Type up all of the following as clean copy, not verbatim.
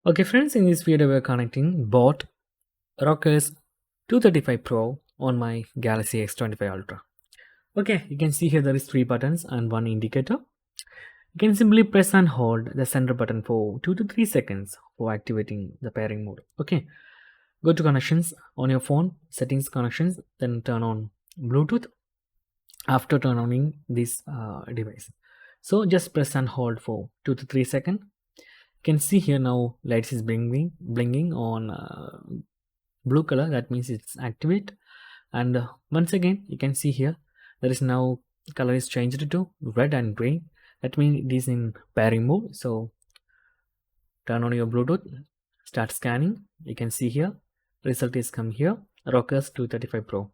Okay friends, in this video we're connecting both rockerz 235 Pro on my Galaxy S25 Ultra. Okay, you can see here there is 3 buttons and 1 indicator. You can simply press and hold the center button for 2 to 3 seconds for activating the pairing mode. Okay, go to connections on your phone, settings connections, then turn on Bluetooth after turning this device. So just press and hold for 2 to 3 seconds. You can see here now lights is blinking on blue color, that means it's activate. And once again you can see here there is now color is changed to red and green, that means it is in pairing mode. So turn on your Bluetooth, start scanning. You can see here result is come here, rockerz 235 Pro.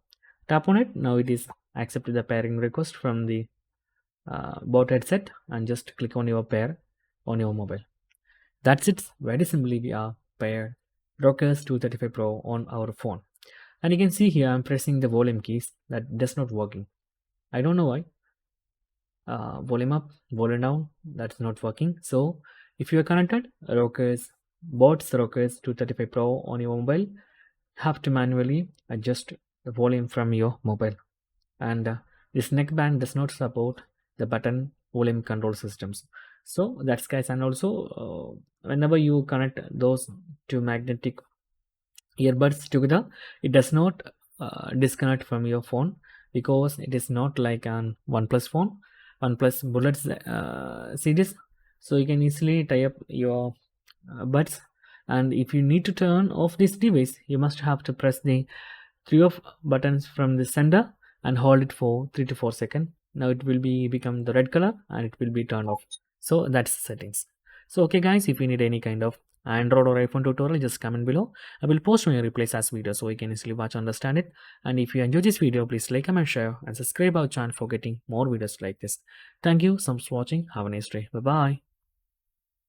Tap on it. Now it is accepted the pairing request from the bot headset, and just click on your pair on your mobile. That's it. Very simply we are paired rockerz 235 Pro on our phone. And you can see here I'm pressing the volume keys, that does not working. I don't know why. Volume up, volume down, that's not working. So if you are connected rockerz rockerz 235 Pro on your mobile, have to manually adjust the volume from your mobile. And this neckband does not support the button volume control systems. So that's guys. And also whenever you connect those two magnetic earbuds together, it does not disconnect from your phone, because it is not like an OnePlus phone, OnePlus Bullets series. So you can easily tie up your buds, and if you need to turn off this device, you must have to press the 3 of buttons from the center and hold it for 3 to 4 seconds. Now it will become the red color and it will be turned off. So that's the settings. So okay guys, if you need any kind of Android or iPhone tutorial, just comment below. I will post my replies as video so you can easily watch and understand it. And if you enjoy this video, please like, comment, share and subscribe our channel for getting more videos like this. Thank you so much for watching. Have a nice day. Bye bye.